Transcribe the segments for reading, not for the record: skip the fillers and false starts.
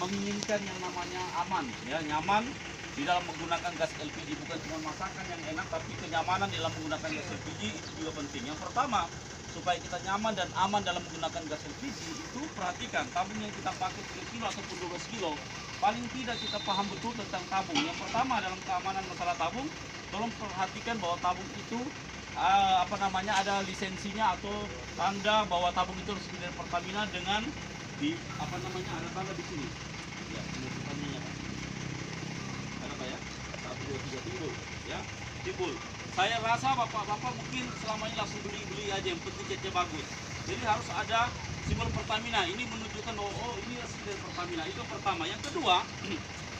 menginginkan yang namanya aman, ya, nyaman di dalam menggunakan gas LPG. Bukan cuma masakan yang enak, tapi kenyamanan dalam menggunakan gas LPG itu juga penting. Yang pertama, supaya kita nyaman dan aman dalam menggunakan gas LPG, itu perhatikan tabung yang kita pakai 3 kilo ataupun 12 kilo. Paling tidak kita paham betul tentang tabung. Yang pertama, dalam keamanan masalah tabung, tolong perhatikan bahwa tabung itu ada lisensinya atau tanda bahwa tabung itu resmi dari Pertamina dengan ada tanda di sini. Ya, ini pertanyaannya, Pak. Ada Pak ya? 1, 2, 3 timbul, ya. Timbul. Saya rasa bapak-bapak mungkin selama ini langsung beli aja, yang penting catnya bagus. Jadi harus ada simbol Pertamina. Ini menunjukkan bahwa ini resmi dari Pertamina. Itu pertama. Yang kedua,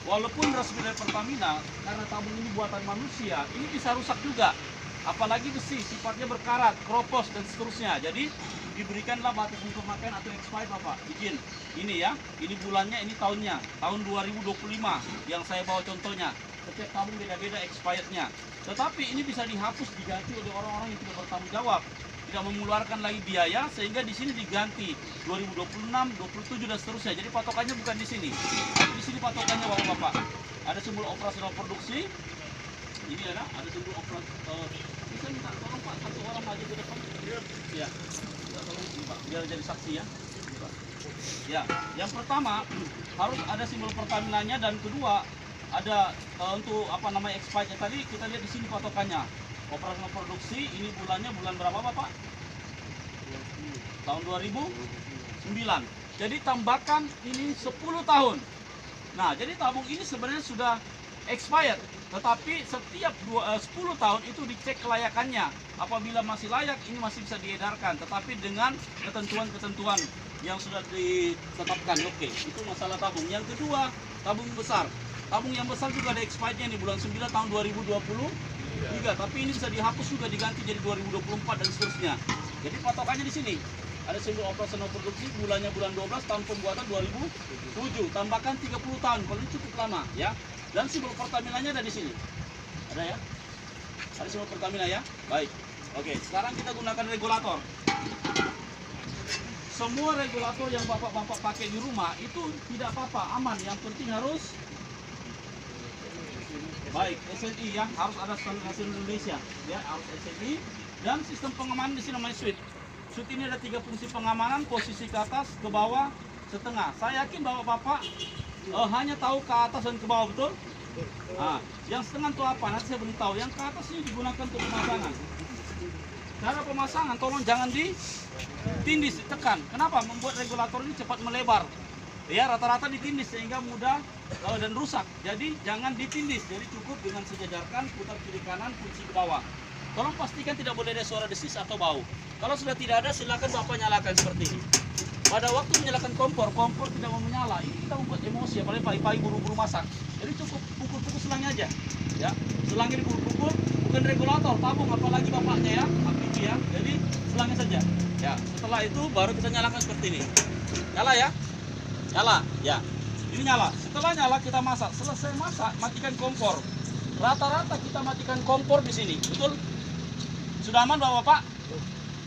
walaupun resmi dari Pertamina, karena tabung ini buatan manusia, ini bisa rusak juga. Apalagi besi, sifatnya berkarat, kropos dan seterusnya. Jadi diberikanlah batas untuk pemakaian atau expired, Bapak. Izin. Ini ya, ini bulannya, ini tahunnya. Tahun 2025 yang saya bawa contohnya. Setiap tabung beda-beda expirednya. Tetapi ini bisa dihapus, diganti oleh orang-orang yang tidak bertanggung jawab. Tidak mengeluarkan lagi biaya, sehingga di sini diganti 2026, 27 dan seterusnya. Jadi patokannya bukan di sini. Tapi di sini patokannya, Bapak-bapak. Ada simbol operasional produksi. Ini ada simbol operasional. Bisa minta tolong Pak, satu orang maju ke depan. Ya. Pak, biar jadi saksi ya. Ya, yang pertama harus ada simbol Pertaminanya, dan kedua ada untuk expirednya tadi kita lihat di sini patokannya. Operasional produksi, ini bulannya bulan berapa Bapak? Tahun 2009. Jadi tambahkan ini 10 tahun. Nah, jadi tabung ini sebenarnya sudah expired, tetapi setiap 10 tahun itu dicek kelayakannya. Apabila masih layak, ini masih bisa diedarkan, tetapi dengan ketentuan-ketentuan yang sudah ditetapkan. Oke, itu masalah tabung. Yang kedua, tabung besar. Tabung yang besar juga ada expirednya di bulan 9 tahun 2023, tapi ini bisa dihapus juga, diganti jadi 2024 dan seterusnya. Jadi patokannya di sini. Ada simbol operasional produksi, bulannya bulan 12, tahun pembuatan 2007. Tambahkan 30 tahun, kalau ini cukup lama ya. Dan simbol Pertaminanya ada di sini. Ada ya? Ada simbol Pertamina ya? Baik. Oke, sekarang kita gunakan regulator. Semua regulator yang bapak-bapak pakai di rumah itu tidak apa-apa, aman. Yang penting harus baik, SNI ya, harus ada standar nasional Indonesia ya, harus SNI. Dan sistem pengamanan di sini namanya switch. Switch ini ada 3 fungsi pengamanan, posisi ke atas, ke bawah, setengah. Saya yakin bapak-bapak hanya tahu ke atas dan ke bawah, betul? Nah, yang setengah itu apa? Nanti saya beritahu. Yang ke atas ini digunakan untuk pemasangan. Cara pemasangan tolong jangan ditindis, ditekan. Kenapa? Membuat regulator ini cepat melebar. Ya, rata-rata ditindis sehingga mudah dan rusak. Jadi jangan ditindis. Jadi cukup dengan sejajarkan, putar kiri kanan, kunci ke bawah. Tolong pastikan tidak boleh ada suara desis atau bau. Kalau sudah tidak ada, silakan bapak nyalakan seperti ini. Pada waktu menyalakan kompor tidak mau menyala. Ini kita membuat emosi, apalagi pagi-pagi buru-buru masak. Jadi cukup pukul-pukul selangnya aja. Ya, selangnya dipukul-pukul, bukan regulator, tabung, apalagi bapaknya ya, LPG ya. Jadi selangnya saja. Ya, setelah itu baru kita nyalakan seperti ini. Nyala ya. Nyala, ya. Ini nyala. Setelah nyala kita masak. Selesai masak, matikan kompor. Rata-rata kita matikan kompor di sini. Betul? Sudah aman Bapak-bapak?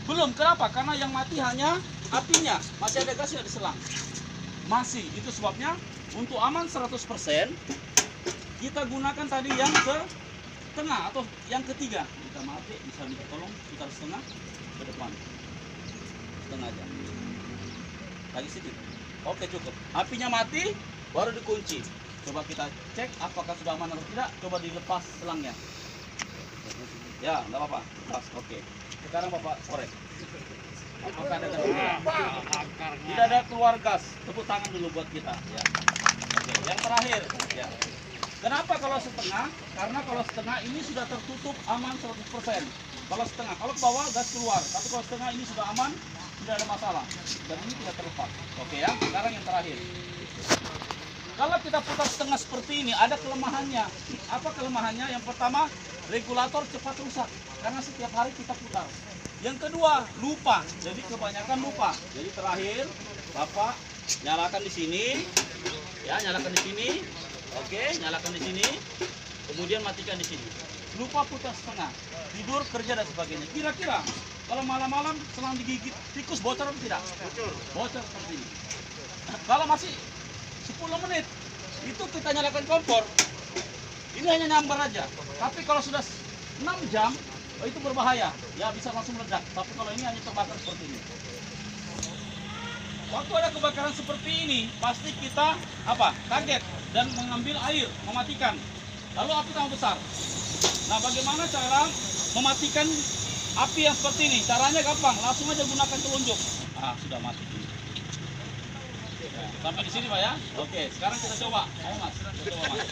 Belum. Kenapa? Karena yang mati hanya apinya. Masih ada gasnya di selang. Masih. Itu sebabnya untuk aman 100%, kita gunakan tadi yang ke tengah atau yang ketiga. Kita mati, bisa minta tolong putar setengah ke depan. Setengah aja. Lagi sedikit. Oke, cukup. Apinya mati, baru dikunci. Coba kita cek apakah sudah aman atau tidak. Coba dilepas selangnya. Ya, enggak apa-apa. Lepas. Oke. Sekarang Bapak korek. Apakah ada tidak ada keluar gas? Tepuk tangan dulu buat kita. Ya. Oke. Yang terakhir. Ya. Kenapa kalau setengah? Karena kalau setengah ini sudah tertutup aman 100%. Kalau setengah, kalau ke bawah gas keluar. Tapi kalau setengah ini sudah aman, tidak ada masalah. Dan ini tidak terlepas. Oke ya. Sekarang yang terakhir. Kalau kita putar setengah seperti ini, ada kelemahannya. Apa kelemahannya? Yang pertama, regulator cepat rusak karena setiap hari kita putar. Yang kedua, lupa. Jadi kebanyakan lupa. Jadi terakhir, Bapak nyalakan di sini. Ya, nyalakan di sini. Oke, nyalakan di sini. Kemudian matikan di sini. Lupa putar setengah. Tidur, kerja dan sebagainya. Kira-kira kalau malam-malam selang digigit tikus bocor atau tidak? Bocor. Bocor seperti ini. Kalau masih 10 menit. Itu kita nyalakan kompor. Ini hanya nyambar aja. Tapi kalau sudah 6 jam, oh itu berbahaya. Ya bisa langsung meledak. Tapi kalau ini hanya terbakar seperti ini. Waktu ada kebakaran seperti ini, pasti kita kaget dan mengambil air, mematikan. Lalu api tambah besar. Nah, bagaimana cara mematikan api yang seperti ini? Caranya gampang, langsung aja gunakan telunjuk. Ah, sudah mati. Ya, sampai di sini, Pak ya. Oke, sekarang kita coba. Ayo Mas, kita coba Mas.